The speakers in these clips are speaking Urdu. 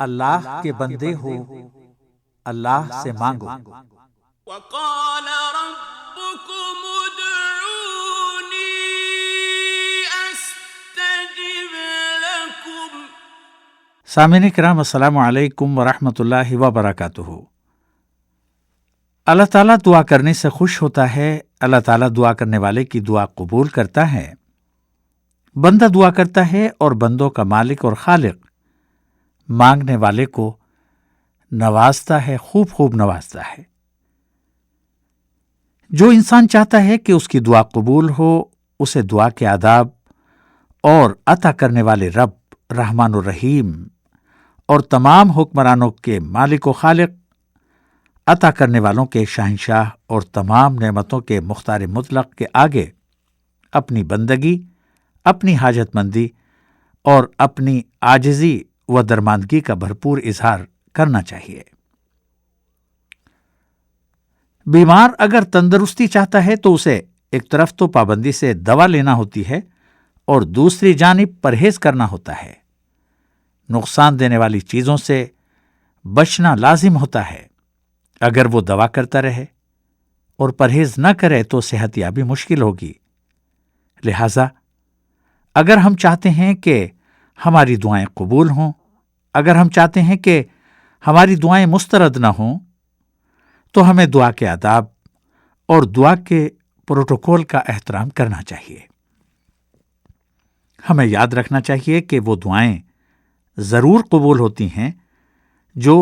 اللہ کے بندے ہو، اللہ سے مانگو۔ وقال ربكم ادعوني استجب لكم۔ سامعین کرام، السلام علیکم ورحمۃ اللہ وبرکاتہ۔ اللہ تعالیٰ دعا کرنے سے خوش ہوتا ہے، اللہ تعالیٰ دعا کرنے والے کی دعا قبول کرتا ہے۔ بندہ دعا کرتا ہے اور بندوں کا مالک اور خالق مانگنے والے کو نوازتا ہے، خوب خوب نوازتا ہے۔ جو انسان چاہتا ہے کہ اس کی دعا قبول ہو، اسے دعا کے آداب اور عطا کرنے والے رب رحمان الرحیم اور تمام حکمرانوں کے مالک و خالق، عطا کرنے والوں کے شہنشاہ اور تمام نعمتوں کے مختار مطلق کے آگے اپنی بندگی، اپنی حاجت مندی اور اپنی عاجزی و درماندگی کا بھرپور اظہار کرنا چاہیے۔ بیمار اگر تندرستی چاہتا ہے تو اسے ایک طرف تو پابندی سے دوا لینا ہوتی ہے اور دوسری جانب پرہیز کرنا ہوتا ہے۔ نقصان دینے والی چیزوں سے بچنا لازم ہوتا ہے۔ اگر وہ دوا کرتا رہے اور پرہیز نہ کرے تو صحت یابی مشکل ہوگی۔ لہذا اگر ہم چاہتے ہیں کہ ہماری دعائیں قبول ہوں، اگر ہم چاہتے ہیں کہ ہماری دعائیں مسترد نہ ہوں، تو ہمیں دعا کے آداب اور دعا کے پروٹوکول کا احترام کرنا چاہیے۔ ہمیں یاد رکھنا چاہیے کہ وہ دعائیں ضرور قبول ہوتی ہیں جو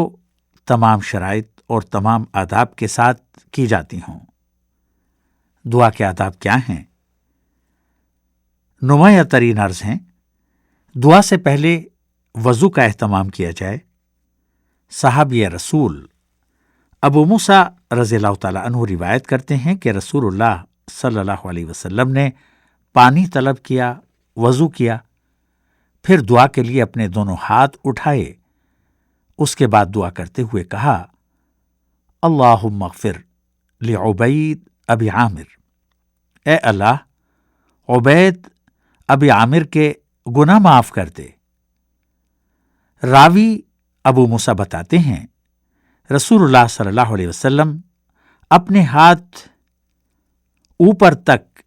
تمام شرائط اور تمام آداب کے ساتھ کی جاتی ہوں۔ دعا کے آداب کیا ہیں؟ نمایاں ترین عرض ہیں۔ دعا سے پہلے وضو کا اہتمام کیا جائے۔ صحابی رسول ابو موسیٰ رضی اللہ تعالیٰ عنہ روایت کرتے ہیں کہ رسول اللہ صلی اللہ علیہ وسلم نے پانی طلب کیا، وضو کیا، پھر دعا کے لیے اپنے دونوں ہاتھ اٹھائے۔ اس کے بعد دعا کرتے ہوئے کہا، اللہم اغفر لعبید ابی عامر، اے اللہ عبید ابی عامر کے گناہ معاف کر دے۔ راوی ابو موسیٰ بتاتے ہیں، رسول اللہ صلی اللہ علیہ وسلم اپنے ہاتھ اوپر تک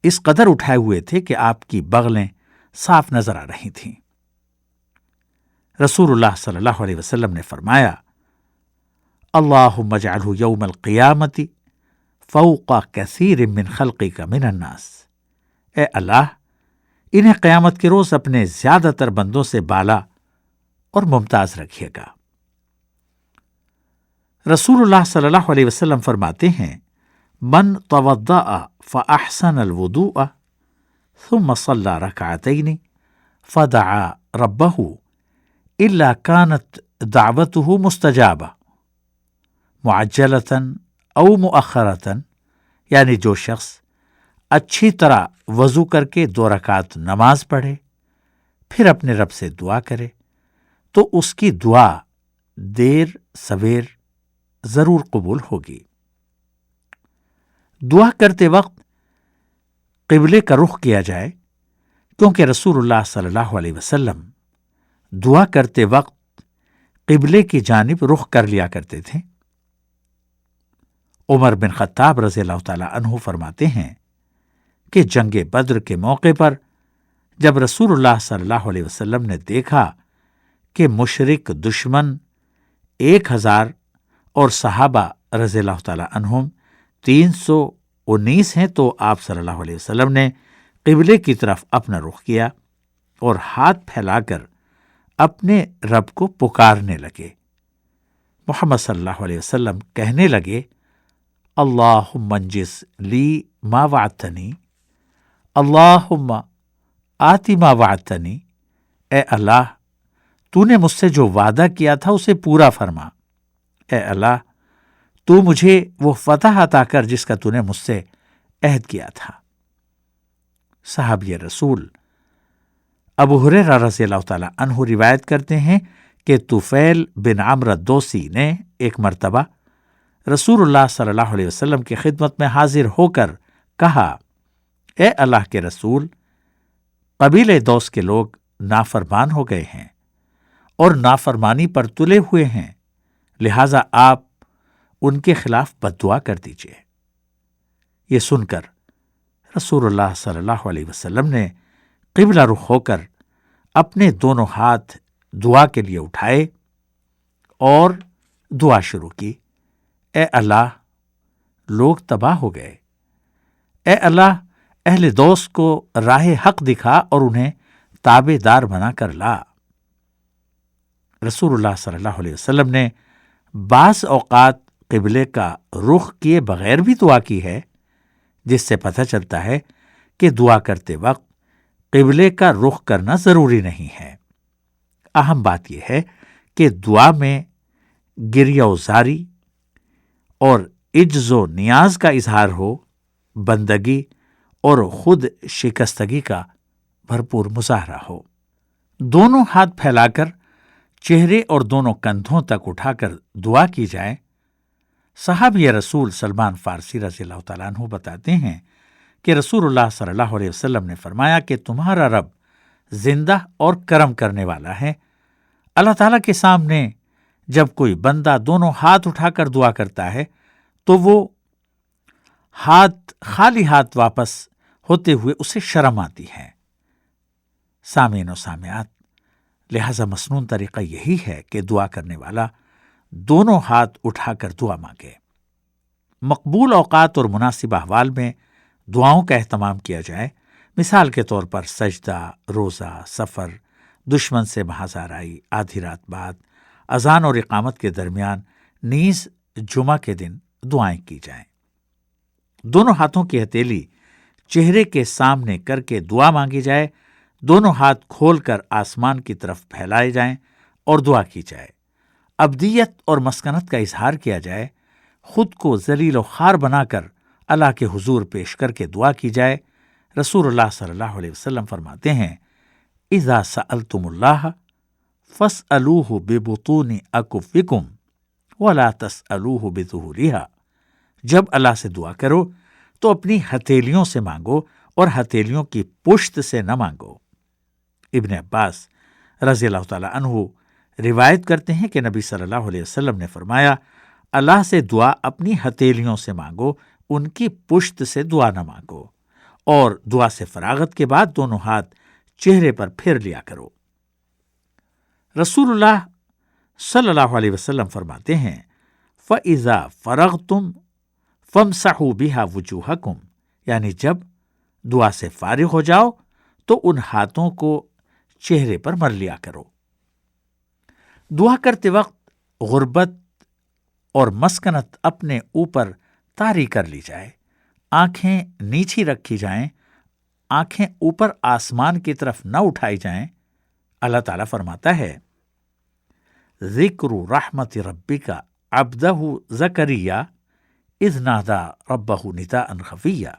اس قدر اٹھائے ہوئے تھے کہ آپ کی بغلیں صاف نظر آ رہی تھیں۔ رسول اللہ صلی اللہ علیہ وسلم نے فرمایا، اللہم اجعلہ یوم القیامت فوق کثیر من خلقک من الناس، اے اللہ انہیں قیامت کے روز اپنے زیادہ تر بندوں سے بالا اور ممتاز رکھیے گا۔ رسول اللہ صلی اللہ علیہ وسلم فرماتے ہیں، من توضأ فاحسن الوضوء ثم صلى ركعتين فدعا ربه الا كانت دعوته مستجابة معجلة او مؤخرة، یعنی جو شخص اچھی طرح وضو کر کے 2 رکعت نماز پڑھے پھر اپنے رب سے دعا کرے تو اس کی دعا دیر سویر ضرور قبول ہوگی۔ دعا کرتے وقت قبلے کا رخ کیا جائے، کیونکہ رسول اللہ صلی اللہ علیہ وسلم دعا کرتے وقت قبلے کی جانب رخ کر لیا کرتے تھے۔ عمر بن خطاب رضی اللہ تعالی عنہ فرماتے ہیں کہ جنگ بدر کے موقع پر جب رسول اللہ صلی اللہ علیہ وسلم نے دیکھا کہ مشرک دشمن 1000 اور صحابہ رضی اللہ تعالی عنہم 319 ہیں، تو آپ صلی اللہ علیہ وسلم نے قبلے کی طرف اپنا رخ کیا اور ہاتھ پھیلا کر اپنے رب کو پکارنے لگے۔ محمد صلی اللہ علیہ وسلم کہنے لگے، اللہم انجز لی ما وعدتنی، اللہم آتی ما وعدتنی، اے اللہ تو نے مجھ سے جو وعدہ کیا تھا اسے پورا فرما، اے اللہ تو مجھے وہ فتح عطا کر جس کا تو نے مجھ سے عہد کیا تھا۔ صحابی رسول ابو ہریرہ رضی اللہ تعالی عنہ روایت کرتے ہیں کہ طفیل بن عمرو الدوسی نے ایک مرتبہ رسول اللہ صلی اللہ علیہ وسلم کی خدمت میں حاضر ہو کر کہا، اے اللہ کے رسول، قبیلہ دوس کے لوگ نافرمان ہو گئے ہیں اور نافرمانی پر تلے ہوئے ہیں، لہذا آپ ان کے خلاف بد دعا کر دیجیے۔ یہ سن کر رسول اللہ صلی اللہ علیہ وسلم نے قبلہ رخ ہو کر اپنے دونوں ہاتھ دعا کے لیے اٹھائے اور دعا شروع کی۔ اے اللہ، لوگ تباہ ہو گئے۔ اے اللہ، اہل دوست کو راہ حق دکھا اور انہیں تابع دار بنا کر لا۔ رسول اللہ صلی اللہ علیہ وسلم نے بعض اوقات قبلے کا رخ کیے بغیر بھی دعا کی ہے، جس سے پتہ چلتا ہے کہ دعا کرتے وقت قبلے کا رخ کرنا ضروری نہیں ہے۔ اہم بات یہ ہے کہ دعا میں گریہ و زاری اور عجز و نیاز کا اظہار ہو، بندگی اور خود شکستگی کا بھرپور مظاہرہ ہو۔ دونوں ہاتھ پھیلا کر چہرے اور دونوں کندھوں تک اٹھا کر دعا کی جائے۔ صحابی رسول سلمان فارسی رضی اللہ تعالیٰ عنہ بتاتے ہیں کہ رسول اللہ صلی اللہ علیہ وسلم نے فرمایا کہ تمہارا رب زندہ اور کرم کرنے والا ہے۔ اللہ تعالیٰ کے سامنے جب کوئی بندہ دونوں ہاتھ اٹھا کر دعا کرتا ہے تو وہ خالی ہاتھ واپس ہوتے ہوئے اسے شرم آتی ہے۔ سامعین و سامعات، لہذا مسنون طریقہ یہی ہے کہ دعا کرنے والا دونوں ہاتھ اٹھا کر دعا مانگے۔ مقبول اوقات اور مناسب احوال میں دعاؤں کا اہتمام کیا جائے۔ مثال کے طور پر سجدہ، روزہ، سفر، دشمن سے محاذ آرائی، آدھی رات بعد، اذان اور اقامت کے درمیان، نیز جمعہ کے دن دعائیں کی جائیں۔ دونوں ہاتھوں کی ہتھیلی چہرے کے سامنے کر کے دعا مانگی جائے، دونوں ہاتھ کھول کر آسمان کی طرف پھیلائے جائیں اور دعا کی جائے۔ عبدیت اور مسکنت کا اظہار کیا جائے، خود کو ذلیل و خوار بنا کر اللہ کے حضور پیش کر کے دعا کی جائے۔ رسول اللہ صلی اللہ علیہ وسلم فرماتے ہیں، اذا سألتم اللہ فاسألوہ ببطون اکفکم ولا تسألوہ بظہورہا۔ جب اللہ سے دعا کرو تو اپنی ہتھیلیوں سے مانگو اور ہتھیلیوں کی پشت سے نہ مانگو۔ ابن عباس رضی اللہ تعالیٰ عنہ روایت کرتے ہیں کہ نبی صلی اللہ علیہ وسلم نے فرمایا، اللہ سے دعا اپنی ہتھیلیوں سے مانگو، ان کی پشت سے دعا نہ مانگو، اور دعا سے فراغت کے بعد دونوں ہاتھ چہرے پر پھیر لیا کرو۔ رسول اللہ صلی اللہ علیہ وسلم فرماتے ہیں، فَإِذَا فَرَغْتُمْ فَامْسَحُوا بِهَا وُجُوهَكُمْ، یعنی جب دعا سے فارغ ہو جاؤ تو ان ہاتھوں کو چہرے پر مر لیا کرو۔ دعا کرتے وقت غربت اور مسکنت اپنے اوپر طاری کر لی جائے، آنکھیں نیچی رکھی جائیں، آنکھیں اوپر آسمان کی طرف نہ اٹھائی جائیں۔ اللہ تعالیٰ فرماتا ہے، ذکر رحمت ربک عبدہ زکریا اذ نادی ربہ نداء خفیا۔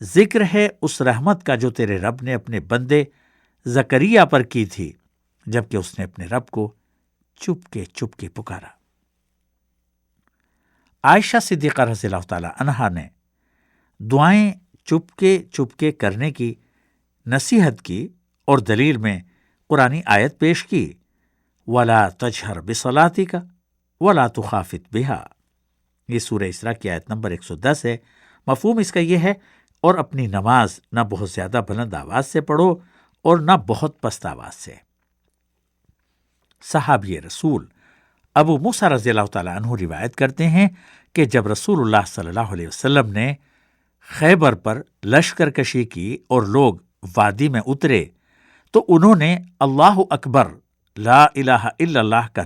ذکر ہے اس رحمت کا جو تیرے رب نے اپنے بندے زکریا پر کی تھی جبکہ اس نے اپنے رب کو چپ کے پکارا۔ عائشہ صدیقہ رضی اللہ تعالی عنہا نے دعائیں چپ کے کرنے کی نصیحت کی اور دلیل میں قرآنی آیت پیش کی، وَلَا تَجْهَرْ بِصَلَاتِكَ وَلَا تُخَافِتْ بِهَا۔ یہ سورہ اسراء کی آیت نمبر 110 ہے۔ مفہوم اس کا یہ ہے، اور اپنی نماز نہ بہت زیادہ بلند آواز سے پڑھو اور نہ بہت پست آواز سے۔ صحابی رسول ابو موسیٰ رضی اللہ تعالیٰ عنہ روایت کرتے ہیں کہ جب رسول اللہ صلی اللہ علیہ وسلم نے خیبر پر لشکر کشی کی اور لوگ وادی میں اترے تو انہوں نے اللہ اکبر، لا الہ الا اللہ کا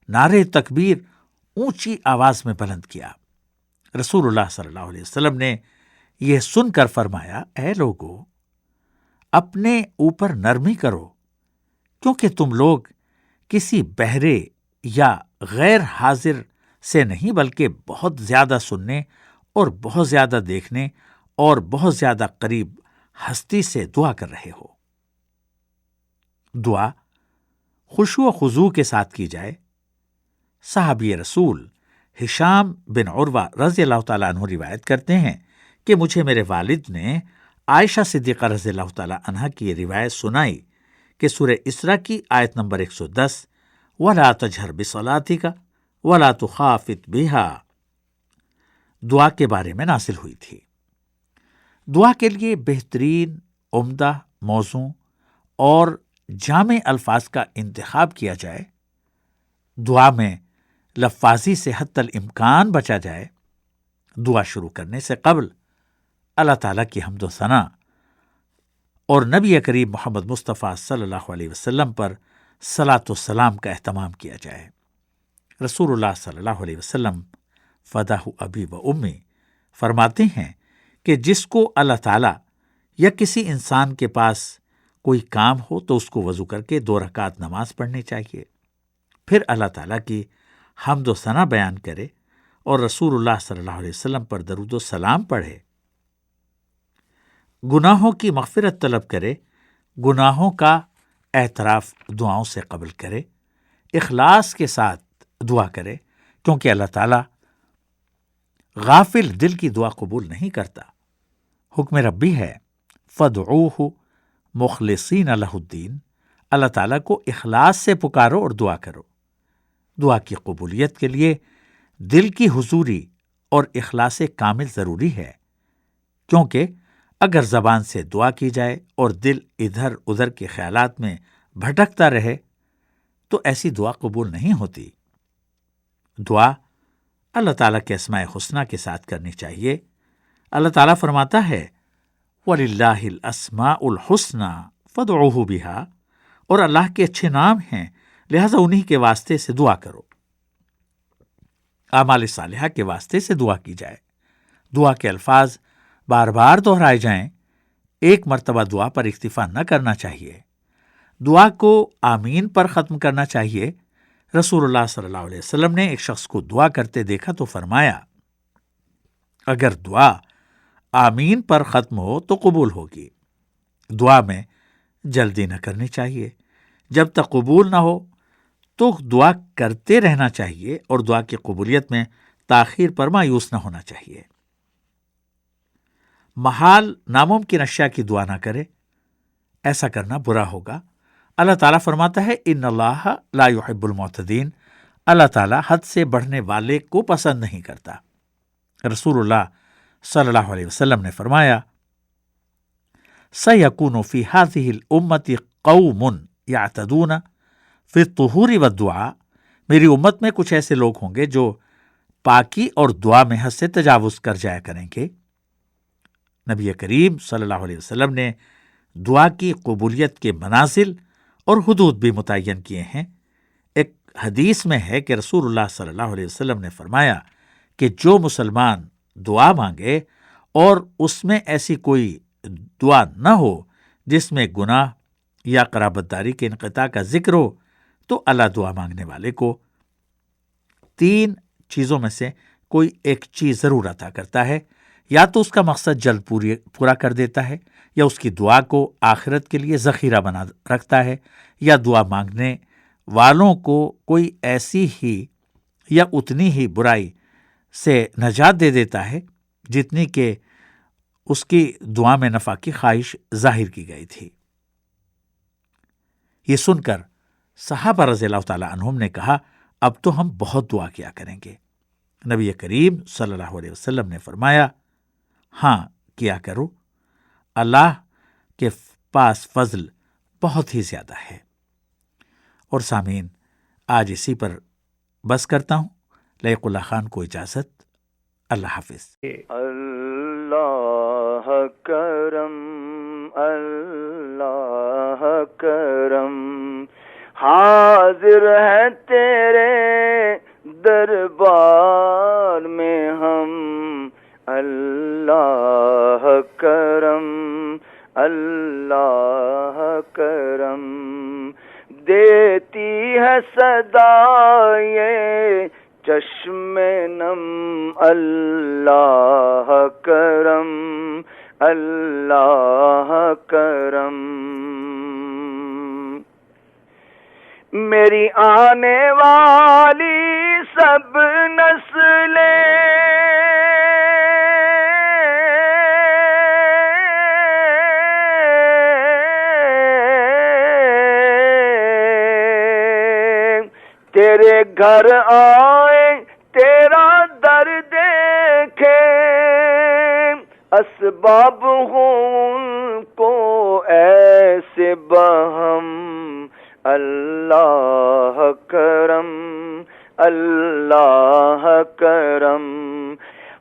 نعرہ تکبیر اونچی آواز میں بلند کیا۔ رسول اللہ صلی اللہ علیہ وسلم نے یہ سن کر فرمایا، اے لوگو، اپنے اوپر نرمی کرو، کیونکہ تم لوگ کسی بہرے یا غیر حاضر سے نہیں بلکہ بہت زیادہ سننے اور بہت زیادہ دیکھنے اور بہت زیادہ قریب ہستی سے دعا کر رہے ہو۔ دعا خشوع و خضوع کے ساتھ کی جائے۔ صحابی رسول ہشام بن عروہ رضی اللہ تعالیٰ عنہ روایت کرتے ہیں کہ مجھے میرے والد نے عائشہ صدیقہ رضی اللہ تعالیٰ عنہ کی یہ روایت سنائی کہ سورہ اسراء کی آیت نمبر 110 وَلَا تَجْهَرْ بِصَلَاتِكَ وَلَا تُخَافِتْ بِهَا دعا کے بارے میں نازل ہوئی تھی۔ دعا کے لیے بہترین، عمدہ موضوع اور جامع الفاظ کا انتخاب کیا جائے، دعا میں لفاظی سے حتی الامکان بچا جائے، دعا شروع کرنے سے قبل اللہ تعالیٰ کی حمد و ثنا اور نبی کریم محمد مصطفیٰ صلی اللہ علیہ وسلم پر صلاۃ و سلام کا اہتمام کیا جائے۔ رسول اللہ صلی اللہ علیہ وسلم فداہ ابی و امی فرماتے ہیں کہ جس کو اللہ تعالیٰ یا کسی انسان کے پاس کوئی کام ہو تو اس کو وضو کر کے 2 رکعت نماز پڑھنی چاہیے، پھر اللہ تعالیٰ کی حمد و ثنا بیان کرے اور رسول اللہ صلی اللہ علیہ وسلم پر درود و سلام پڑھے، گناہوں کی مغفرت طلب کرے، گناہوں کا اعتراف دعاؤں سے قبل کرے، اخلاص کے ساتھ دعا کرے، کیونکہ اللہ تعالیٰ غافل دل کی دعا قبول نہیں کرتا۔ حکم ربی ہے فَادْعُوهُ مُخْلِصِينَ لَهُ الدِّينَ، اللہ تعالیٰ کو اخلاص سے پکارو اور دعا کرو۔ دعا کی قبولیت کے لیے دل کی حضوری اور اخلاص کامل ضروری ہے، کیونکہ اگر زبان سے دعا کی جائے اور دل ادھر ادھر کے خیالات میں بھٹکتا رہے تو ایسی دعا قبول نہیں ہوتی۔ دعا اللہ تعالیٰ کے اسماء حسنہ کے ساتھ کرنی چاہیے۔ اللہ تعالیٰ فرماتا ہے وَلِلَّهِ الْأَسْمَاءُ الْحُسْنَى فَادْعُوهُ بِهَا، اور اللہ کے اچھے نام ہیں لہذا انہی کے واسطے سے دعا کرو۔ اعمال صالحہ کے واسطے سے دعا کی جائے، دعا کے الفاظ بار بار دہرائے جائیں، ایک مرتبہ دعا پر اکتفا نہ کرنا چاہیے، دعا کو آمین پر ختم کرنا چاہیے۔ رسول اللہ صلی اللہ علیہ وسلم نے ایک شخص کو دعا کرتے دیکھا تو فرمایا اگر دعا آمین پر ختم ہو تو قبول ہوگی۔ دعا میں جلدی نہ کرنی چاہیے، جب تک قبول نہ ہو تو دعا کرتے رہنا چاہیے اور دعا کی قبولیت میں تاخیر پر مایوس نہ ہونا چاہیے۔ محال ناممکن اشیاء کی دعا نہ کرے، ایسا کرنا برا ہوگا۔ اللہ تعالیٰ فرماتا ہے ان اللہ لا يحب المعتدین، اللہ تعالیٰ حد سے بڑھنے والے کو پسند نہیں کرتا۔ رسول اللہ صلی اللہ علیہ وسلم نے فرمایا سَيَكُونُ فِي هَذِهِ الْأُمَّةِ قَوْمٌ يَعْتَدُونَ فِي الطُّهُورِ وَالدُّعَاءِ، میری امت میں کچھ ایسے لوگ ہوں گے جو پاکی اور دعا میں حد سے تجاوز کر جایا کریں گے۔ نبی کریم صلی اللہ علیہ وسلم نے دعا کی قبولیت کے منازل اور حدود بھی متعین کیے ہیں۔ ایک حدیث میں ہے کہ رسول اللہ صلی اللہ علیہ وسلم نے فرمایا کہ جو مسلمان دعا مانگے اور اس میں ایسی کوئی دعا نہ ہو جس میں گناہ یا قرابت داری کے انقطاع کا ذکر ہو تو اللہ دعا مانگنے والے کو 3 چیزوں میں سے کوئی ایک چیز ضرور عطا کرتا ہے، یا تو اس کا مقصد جلد پورا کر دیتا ہے، یا اس کی دعا کو آخرت کے لیے ذخیرہ بنا رکھتا ہے، یا دعا مانگنے والوں کو کوئی ایسی ہی یا اتنی ہی برائی سے نجات دے دیتا ہے جتنی کہ اس کی دعا میں نفع کی خواہش ظاہر کی گئی تھی۔ یہ سن کر صحابہ رضی اللہ تعالیٰ عنہم نے کہا اب تو ہم بہت دعا کیا کریں گے۔ نبی کریم صلی اللہ علیہ وسلم نے فرمایا ہاں کیا کرو، اللہ کے پاس فضل بہت ہی زیادہ ہے۔ اور سامعین، آج اسی پر بس کرتا ہوں۔ لائق اللہ خان کو اجازت، اللہ حافظ۔ اللہ کرم، اللہ کرم، حاضر ہے تیرے دربار میں ہم، اللہ کرم، اللہ کرم، دیتی ہے صدا یہ چشم نم، اللہ کرم، اللہ کرم، میری آنے والی سب نسلیں تیرے گھر آئے تیرا در دیکھے اسباب ہوں ان کو ایسے بہم اللہ کرم اللہ کرم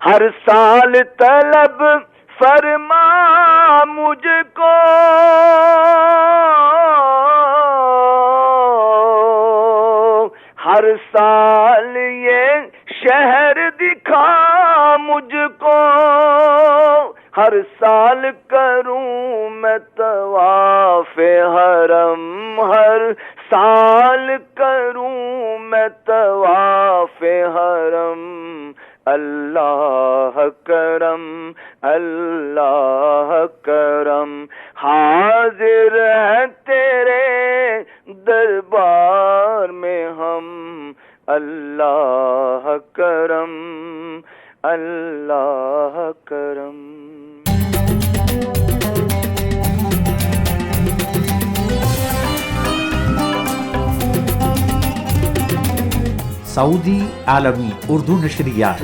ہر سال طلب فرما مجھ کو ہر سال یہ شہر دکھا مجھ کو ہر سال کروں میں طواف حرم ہر سال کروں میں طواف حرم اللہ کرم اللہ کرم حاضر ہے تیرے دربار میں ہم اللہ کرم اللہ کرم سعودی عالمی اردو نشریات